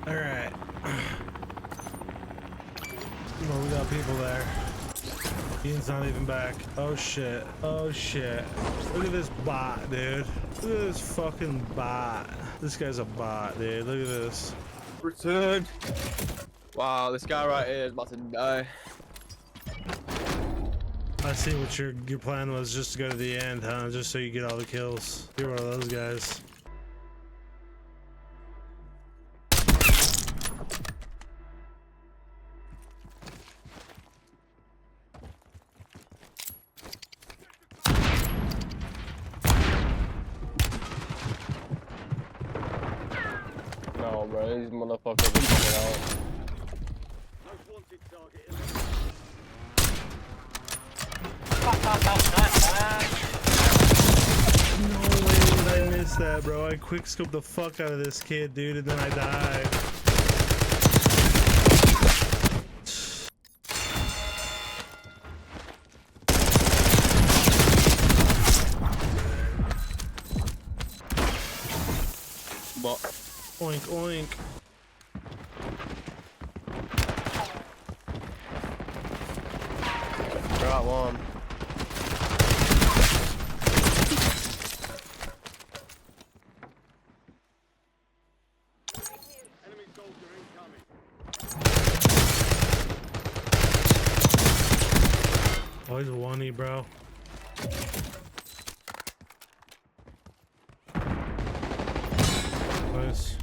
Alright. Well, we got people there. Ian's not even back. Oh shit. Oh shit. Look at this bot, dude. Look at this fucking bot. This guy's a bot, dude. Look at this. Return. Wow, this guy right here is about to die. I see what your plan was, just to go to the end, huh? Just so you get all the kills. You're one of those guys. No, bro, these motherfuckers are coming out. No way did I miss that, bro. I quick scoped the fuck out of this kid, dude, and then I died. But Oink, oink. got one. Oh, he's a one-e, bro. Nice.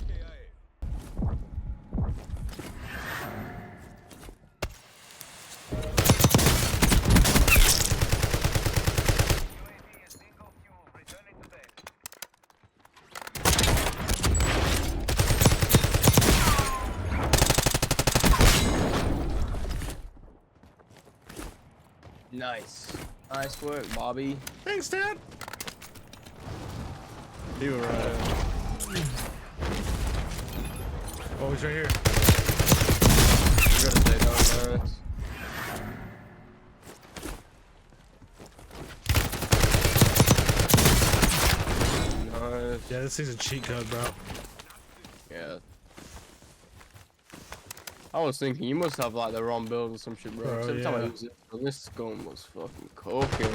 Nice. Nice work, Bobby. Thanks, Dad. You were right. Oh, he's right here. You gotta stay down there. Nice. Yeah, this thing's a cheat code, bro. Yeah. I was thinking you must have like the wrong build or some shit, bro. Bro, Every time I yeah. use it, this gun was fucking cooking.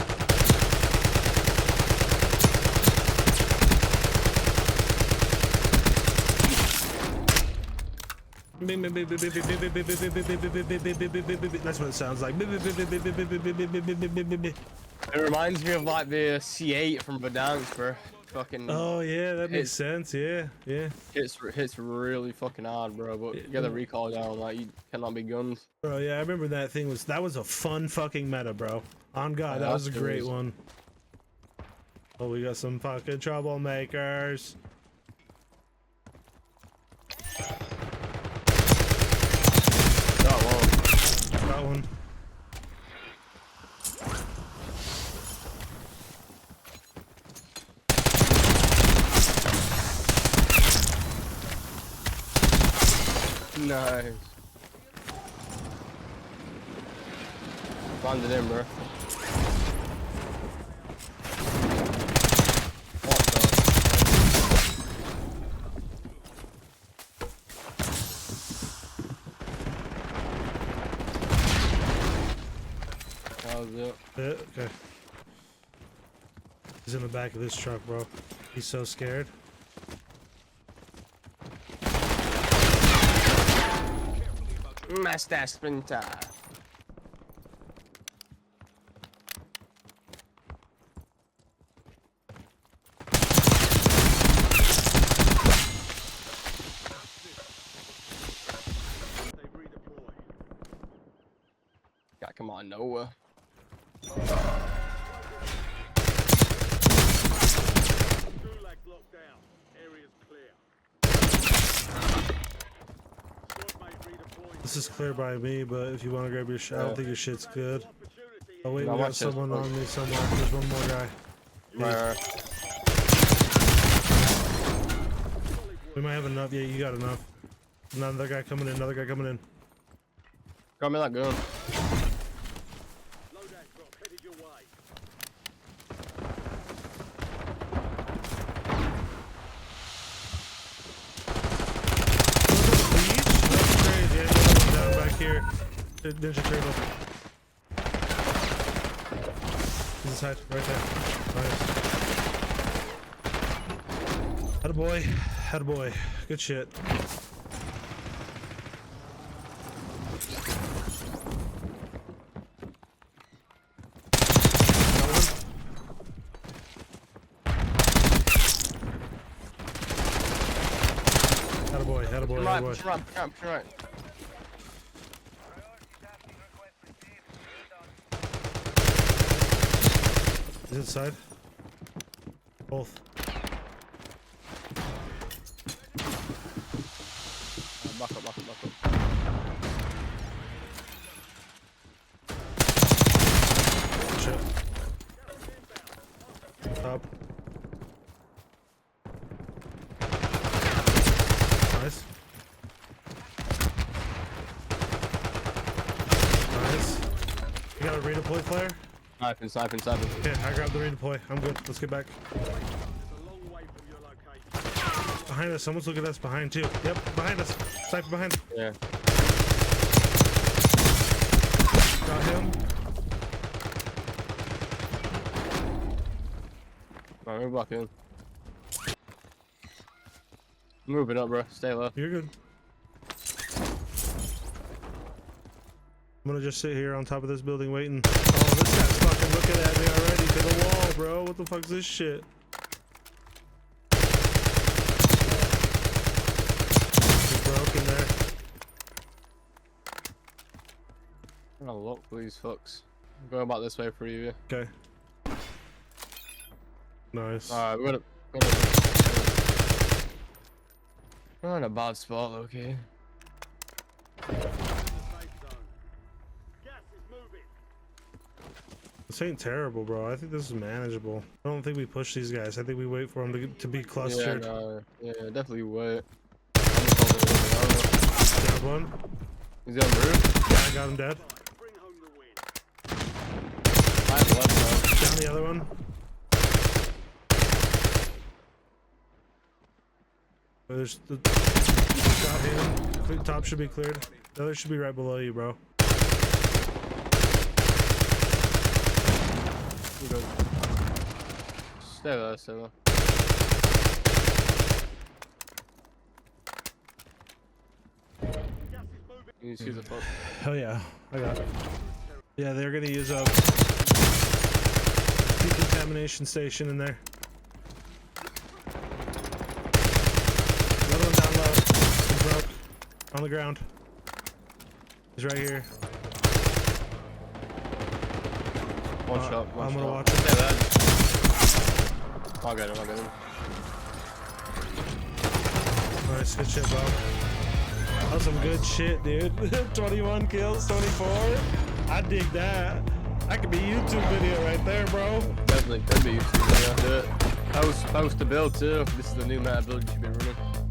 That's what it sounds like. It reminds me of like the C8 from Verdansk, bro. Fucking. Oh yeah, that makes sense. Yeah, yeah. Hits really fucking hard, bro. But you get the recoil down, like you cannot be guns. Bro, yeah, I remember that thing was a fun fucking meta, bro. On God, that was a great one. Oh, we got some fucking troublemakers. Got one. Got one. Nice. Landed in, bro. What the? That was it. Okay. He's in the back of this truck, bro. He's so scared. Master Sprinter. Gotta come on, nowhere. This is clear by me, but if you want to grab your shit, I don't think your shit's good. Oh wait, No, we got watch this. someone on me somewhere. There's one more guy. Right. We might have enough. Yeah, you got enough. Another guy coming in. Another guy coming in. Got me that gun. Ninja turtle. He's inside, right there. Nice. Attaboy. Attaboy. Good shit. Attaboy, attaboy, Right, attaboy. push right, push right. Is it inside? Both. Back up. Shit. Up. Nice. Nice. You got a redeploy flare? Sniping. Okay, I grabbed the redeploy. I'm good. Let's get back. Behind us. Someone's looking at us behind too. Yep, behind us. Cypher behind. Yeah. Got him. Alright, we're back in. Moving up, bro. Stay low. You're good. I'm gonna just sit here on top of this building waiting. Oh, this guy's fucking looking at me already to the wall, bro. What the fuck's this shit? He's broken there. I'm gonna look for these fucks. I'm going back this way for you. Okay. Nice. Alright, we're in a bad spot, okay. This ain't terrible, bro. I think this is manageable. I don't think we push these guys. I think we wait for them to be clustered. Yeah, definitely wait. Got one. He's on the roof. Yeah, I got him dead. I have left now. Down the other one. There's the got him. Top should be cleared. The other should be right below you, bro. Good. Stay there. You see the fuck? Hell yeah, I got it. Yeah, they're gonna use a decontamination station in there. Another one down low. He's broke. On the ground. He's right here. One shot. I'm gonna watch him. Stay there. I'll get him. Nice, good shit, bro. That was some good shit, dude. 21 kills, 24. I dig that. That could be a YouTube video right there, bro. Definitely could be YouTube video. Do it. Post the build too. This is the new map build you should be running.